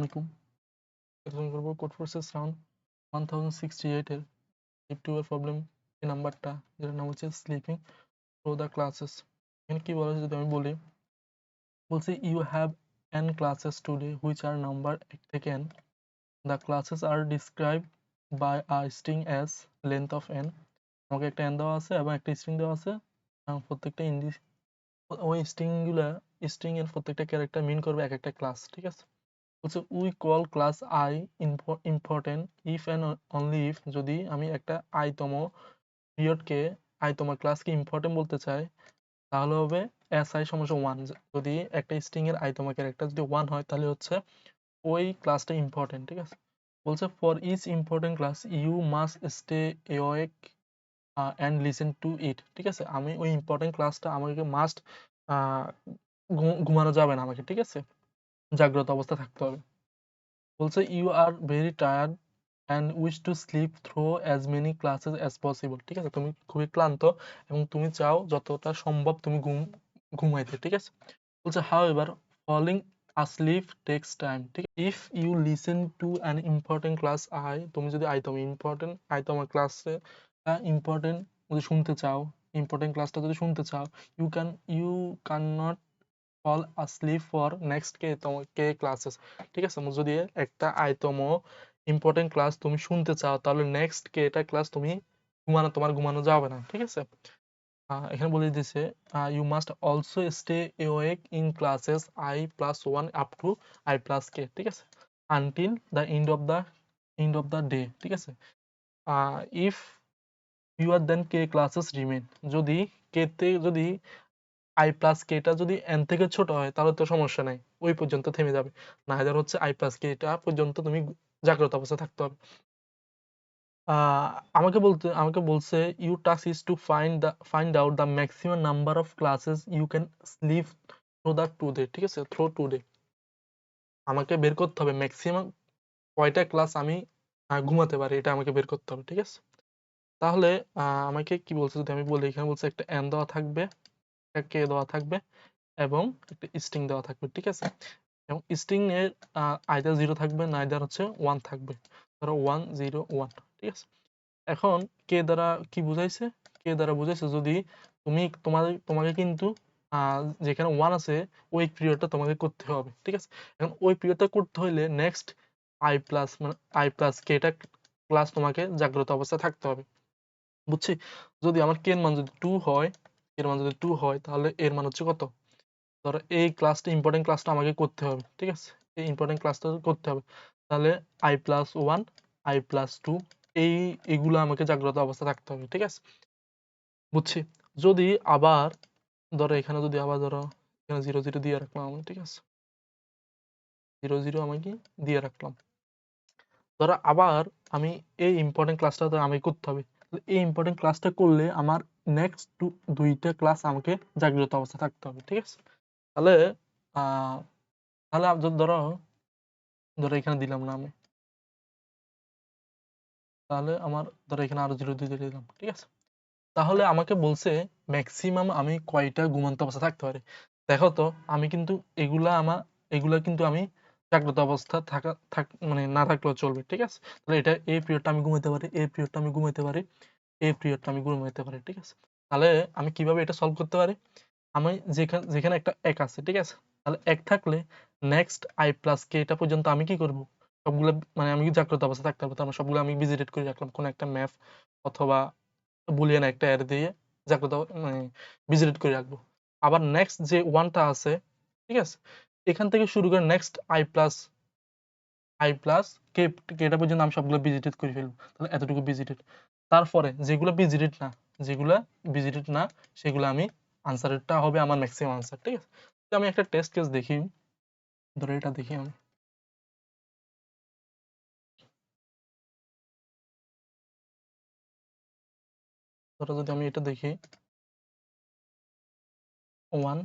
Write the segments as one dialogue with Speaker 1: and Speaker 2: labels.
Speaker 1: আলাইকুম। এখন করব কোড ফোর্সেস রাউন্ড 1068 এর টিউটোরিয়াল প্রবলেম এই নাম্বারটা যেটার নাম হচ্ছে স্লিপিং থ্রু দ্য ক্লাসেস। এখানে কি বলা হয়েছে যদি আমি বলছি you have n classes today which are number 1 থেকে n. The classes are described by a string as length of n. আমাকে একটা n দেওয়া আছে এবং একটা string দেওয়া আছে এবং প্রত্যেকটা ওই string এর প্রত্যেকটা ক্যারেক্টার মিন করবে এক একটা ক্লাস, ঠিক আছে? বলছে we call class I important if and only if যদি আমি একটা i-তম পিরিয়ডকে i-তম ক্লাসকে ইম্পর্টেন্ট বলতে চাই তাহলে হবে si সমান 1। যদি একটা স্ট্রিং এর i-তম ক্যারেক্টার যদি 1 হয় তাহলে হচ্ছে ওই ক্লাসটা ইম্পর্টেন্ট, ঠিক আছে? বলছে for each important class you must stay awake and listen to it, ঠিক আছে? আমি ওই ইম্পর্টেন্ট ক্লাসটা আমাকে মাস্ট ঘুমানো যাবে না আমাকে, ঠিক আছে? জাগ্রত অবস্থা থাকতে হবে। বলছে you are very tired and wish to sleep through as many classes as possible, ঠিক আছে? তুমি খুবই ক্লান্ত এবং তুমি চাও যতটা সম্ভব তুমি ঘুমাইতে, ঠিক আছে? বলছে however falling asleep takes time, ঠিক আছে? If you listen to an important class তুমি যদি আইতম ক্লাসে ইম্পর্টেন্ট যদি শুনতে চাও, ইম্পর্টেন্ট ক্লাসটা যদি শুনতে চাও, you can not fall asleep for next k classes, ঠিক আছে? যদি একটা i-তম ইম্পর্টেন্ট ক্লাস তুমি শুনতে চাও তাহলে নেক্সট কে এটা ক্লাস তুমি তোমার ঘুমানো যাবে না, ঠিক আছে? এখানে বলে দিয়েছে you must also stay awake in classes i+1 up to i+k, ঠিক আছে? Until the end of the day, ঠিক আছে? If your then k classes remain, যদি যদি i+k টা যদি n থেকে ছোট হয় তাহলে তো সমস্যা নাই, ওই পর্যন্ত থেমে যাবে। নাইদার হচ্ছে i+k টা পর্যন্ত তুমি জাগ্রত অবস্থায় থাকতে হবে। আমাকে বলছে you task is to find out the maximum number of classes you can sleep through the today, ঠিক আছে? থ্রু টুডে আমাকে বের করতে হবে ম্যাক্সিমাম কয়টা ক্লাস আমি ঘুমাতে পারি, এটা আমাকে বের করতে হবে, ঠিক আছে? তাহলে আমাকে কি বলছে যদি আমি বলি, এখানে বলছে একটা n দেওয়া থাকবে, একটা k দেওয়া থাকবে এবং একটা স্ট্রিং দেওয়া থাকবে, ঠিক আছে? এবং স্ট্রিং এর আইদার 0 থাকবে না আইদার হচ্ছে 1 থাকবে। ধরো 1 0 1, ঠিক আছে? এখন কে দ্বারা কি বুঝাইছে? কে দ্বারা বুঝাইছে যদি তোমাকে কিন্তু যেখানে 1 আছে ওই পিরিয়ডটা তোমাকে করতে হবে, ঠিক আছে? এখন ওই পিরিয়ডটা করতে হইলে নেক্সট i+k টা ক্লাস তোমাকে জাগ্রত অবস্থায় থাকতে হবে, বুঝছি? যদি আমার k এর মান যদি 2 হয়, তাহলে এর মান হচ্ছে কত? ধরো এই ক্লাসটা ইম্পর্টেন্ট ক্লাসটা আমাকে করতে হবে, ঠিক আছে? এই ইম্পর্টেন্ট ক্লাসটা করতে হবে তাহলে i+1 i+2 এগুলো আমাকে জাগ্রত অবস্থা থাকতে হবে, ঠিক আছে? বুঝছি? যদি আবার ধরো এখানে যদি আবার ধরো এখানে 0 0 দিয়ে রাখলাম আমি, ঠিক আছে? 0 0 আমাকে দিয়ে রাখলাম। ধরো আবার আমি এই ইম্পর্টেন্ট ক্লাসটা তো আমাকে করতে হবে। এই ইম্পর্টেন্ট ক্লাসটা করলে আমার নেক্সট দুইটা ক্লাস আমাকে জাগ্রত অবস্থা থাকতে হবে, ঠিক আছে? তাহলে ধরো এখানে দিলাম না আমি, তাহলে আমার ধরো এখানে আরো 0 দিয়ে দিলাম, ঠিক আছে? তাহলে আমাকে বলছে ম্যাক্সিমাম আমি কয়টা ঘুমন্ত অবস্থা থাকতে পারি। দেখো তো আমি কিন্তু এগুলা কিন্তু আমি জাগ্রত অবস্থা মানে না থাকলেও চলবে, ঠিক আছে? তাহলে এটা এই পিরিয়ডটা আমি ঘুমাইতে পারি, এই পিরিয়ডটা আমি ঘুমাইতে পারি, এই পিরিয়ডটা আমি ঘুমাইতে পারি, ঠিক আছে? তাহলে আমি কিভাবে এটা সলভ করতে পারি? আমি যেখানে একটা 1 আছে, ঠিক আছে? তাহলে 1 থাকলে নেক্সট i+k টা পর্যন্ত আমি কি করব? সবগুলা মানে আমি জাগ্রত অবস্থায় থাকতে পারবো। তার মানে সবগুলো আমি ভিজিটেড করে রাখলাম কোন একটা ম্যাপ অথবা বুলিয়ান একটা অ্যারে দিয়ে জাগ্রত মানে ভিজিটেড করে রাখবো। আবার নেক্সট যে 1 টা আছে, ঠিক আছে? এখান থেকে শুরু করে নেক্সট i+k টা পর্যন্ত আমি সবগুলো ভিজিটেড করে ফেলবো। তাহলে এতটুকু ভিজিটেড। তারপরে যেগুলো ভিজিটেড না সেগুলো আমি আনসারটা হবে আমার ম্যাক্সিমাম আনসার, ঠিক আছে? তো আমি একটা টেস্ট কেস দেখি, ধরো এটা দেখি আমি। ধরো যদি আমি এটা দেখি 1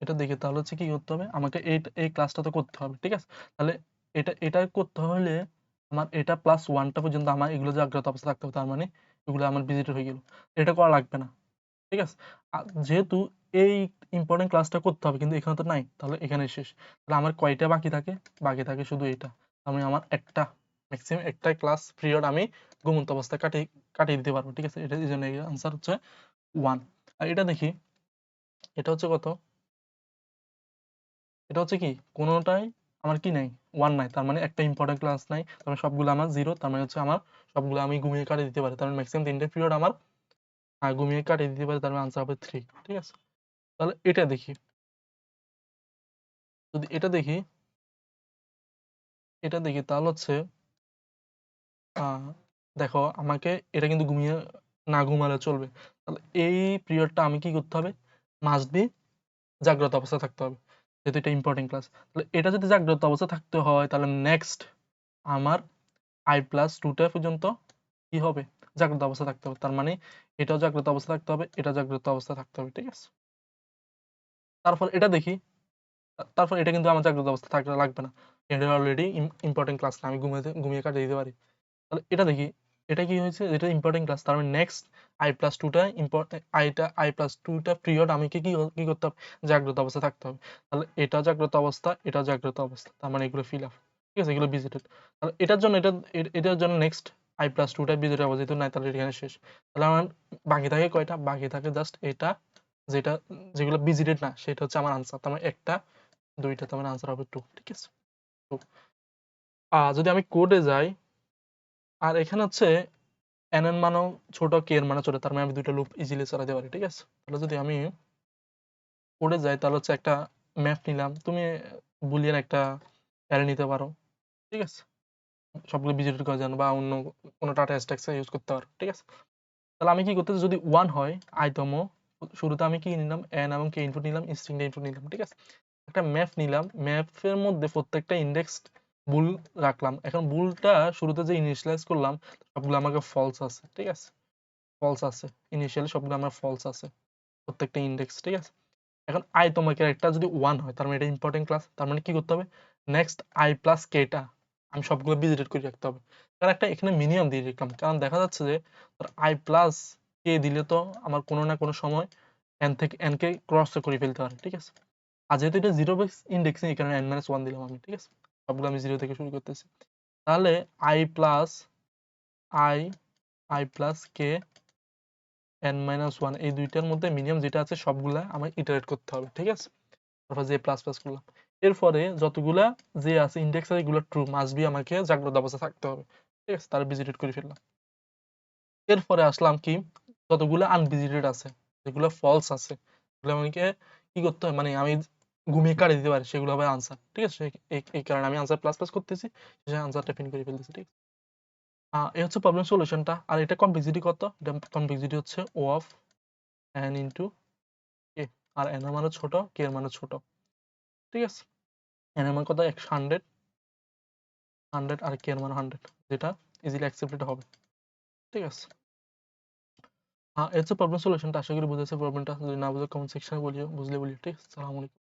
Speaker 1: এটা দেখি তাহলে হচ্ছে কি করতে হবে? আমাকে এই ক্লাসটা তো করতে হবে, ঠিক আছে? তাহলে এটা করতে হলে আমার এটা +1 টা পর্যন্ত আমার এগুলো জাগ্রত অবস্থায় থাকতে হবে। তার মানে এগুলো আমার ভিজিটেড হয়ে গেল। এটা করা লাগবে না, ঠিক আছে? যেহেতু এই ইম্পর্টেন্ট ক্লাসটা করতে হবে, কিন্তু এখানে তো নাই, তাহলে এখানে শেষ। তাহলে আমার কয়টা বাকি থাকে শুধু এটা। আমি আমার একটা ম্যাক্সিমাম একটা ক্লাস পিরিয়ড আমি ঘুমন্ত অবস্থায় কাটিয়ে দিতে পারবো, ঠিক আছে। এটা এই জন্য আনসার হচ্ছে 1। আর এটা দেখি, এটা হচ্ছে কত, এটা হচ্ছে কি কোনোটাই আমার কি নাই, 1 নাই, তার মানে একটা ইম্পর্টেন্ট ক্লাস নাই, তার মানে সবগুলো আমার 0, তার মানে হচ্ছে আমার সবগুলো আমি ঘুমিয়ে কাটিয়ে দিতে পারি, তার মানে ম্যাক্সিমাম 3টে পিরিয়ড আমার ঘুমিয়ে কাটিয়ে দিতে পারি, তার মানে আনসার হবে 3, ঠিক আছে। তাহলে এটা দেখি, যদি এটা দেখি তাহলে হচ্ছে দেখো আমাকে এটা কিন্তু না ঘুমালে চলবে। তাহলে এই পিরিয়ডটা আমি কি করতে হবে, মাস্ট বি জাগ্রত অবস্থা থাকতে হবে, যেহেতু এটা ইম্পর্টেন্ট ক্লাস। তাহলে এটা যদি জাগ্রত অবস্থা থাকতে হয়, তাহলে নেক্সট আমার I+2টা পর্যন্ত কি হবে, জাগ্রত অবস্থা থাকতে হবে। তার মানে এটাও জাগ্রত অবস্থা থাকতে হবে, এটা জাগ্রত অবস্থা থাকতে হবে, ঠিক আছে। তারপর এটা দেখি, তারপর এটা কিন্তু আমার জাগ্রত অবস্থা থাকলে লাগবে না, এটা অলরেডি ইম্পর্টেন্ট ক্লাস না, আমি ঘুমিয়ে কাটিয়ে দিতে পারি। তাহলে এটা দেখি, এটা কি হয়েছে, এটা ইম্পর্টেন্ট ক্লাস, তার মানে নেক্সট I+2টা পিরিয়ড আমি কি করতে হবে, জাগ্রত অবস্থা থাকতে হবে। তাহলে এটা জাগ্রত অবস্থা, এটা জাগ্রত অবস্থা, তার মানে এগুলো ফিল আপ, ঠিক আছে, এগুলো ভিজিটেড। তাহলে এটার জন্য নেক্সট I+2টা ভিজিটেড অবস্থিত নাই, তাহলে এখানে শেষ। তাহলে আমার বাকি থাকে কয়টা, বাকি থাকে জাস্ট এটা, যেগুলো ভিজিটেড না সেটা হচ্ছে আমার আনসার, তার মানে একটা দুইটা, তার মানে আনসার হবে 2, ঠিক আছে। যদি আমি কোডে যাই, আর এখানে হচ্ছে n এর মানও ছোট, k এর মানও ছোট, তার মানে আমি দুইটা লুপ ইজিলি চালাতে পারি, ঠিক আছে। তাহলে যদি আমি কোডে যাই, তাহলে হচ্ছে একটা ম্যাপ নিলাম, তুমি বুলিয়ান একটা অ্যারে নিতে পারো, ঠিক আছে, সবগুলো ভিজিট করার জন্য, বা অন্য কোনো টাটা স্ট্রাকচার ইউজ করতে পারো, ঠিক আছে। তাহলে আমি কি করতেছি, যদি 1 হয় আইতম, শুরুতে আমি কি নিলাম, n এবং k ইনপুট নিলাম, স্ট্রিংটা ইনপুট নিলাম, ঠিক আছে। একটা ম্যাপ নিলাম, ম্যাপের মধ্যে প্রত্যেকটা ইন্ডেক্স বুল রাখলাম। এখন বুলটা শুরুতে যে ইনিশিয়ালাইজ করলাম, সবগুলো আমাকে ফলস আছে, ঠিক আছে, ফলস আছে, ইনিশিয়ালি সবগুলো আমার ফলস আছে প্রত্যেকটা ইন্ডেক্স, ঠিক আছে। এখন তোমার ক্যারেক্টার যদি 1 হয়, তার মানে এটা ইম্পর্টেন্ট ক্লাস, তার মানে কি করতে হবে, নেক্সট I+K-টা আমি সবগুলো ভিজিটেড করে রাখতে হবে। কারণ একটা এখানে মিনিমাম দিয়ে রাখলাম, কারণ দেখা যাচ্ছে যে I+K দিলে তো আমার কোনো না কোনো সময় n কে ক্রস করে ফেলতে পারে, ঠিক আছে। আর যেহেতু এটা 0 বেস ইন্ডেক্সিং, এখানে n-1 দিলাম আমি, ঠিক আছে, সবগুলো আমি 0 থেকে শুরু করতেছি। তাহলে I+K n-1 এই দুইটার মধ্যে মিনিমাম যেটা আছে সবগুলা আমার ইটারেট করতে হবে, ঠিক আছে। তারপর যে প্লাস প্লাস করলাম, এরপরে যতগুলা যে আছে ইন্ডেক্স আছে এগুলো ট্রু মাস্ট বি আমাকে জাগ্রত অবস্থা থাকতে হবে, ঠিক আছে, তার ভিজিটেড করে ফেললাম। এরপরে আসলাম কি, যতগুলো আনভিজিটেড আছে, যেগুলো ফলস আছে, এগুলো আমাকে কি করতে হবে, মানে আমি ঘুমিয়ে কাটিয়ে দিতে পারি, সেগুলো হবে আনসার, ঠিক আছে। এই কারণে আমি আনসার প্লাস প্লাস করতেছি, সে আনসারটা প্রিন্ট করে ফেলতেছি, ঠিক আছে। এই হচ্ছে প্রবলেম সলিউশনটা। আর এটা কমপ্লেক্সিটি কত, এটা কমপ্লেক্সিটি হচ্ছে O of n into k, আর n এর মানে ছোট, k এর মানে ছোট, ঠিক আছে। n এর মান কত, 100, আর k এর মান 100, যেটা ইজিলি অ্যাকসেপ্টেড হবে, ঠিক আছে। এই হচ্ছে প্রবলেম সলিউশনটা। আশা করি বুঝেছে প্রবলেমটা। যদি না বুঝে কমেন্ট সেকশনে বলিও, বুঝলে বলিও, ঠিক আছে। আসসালামু আলাইকুম।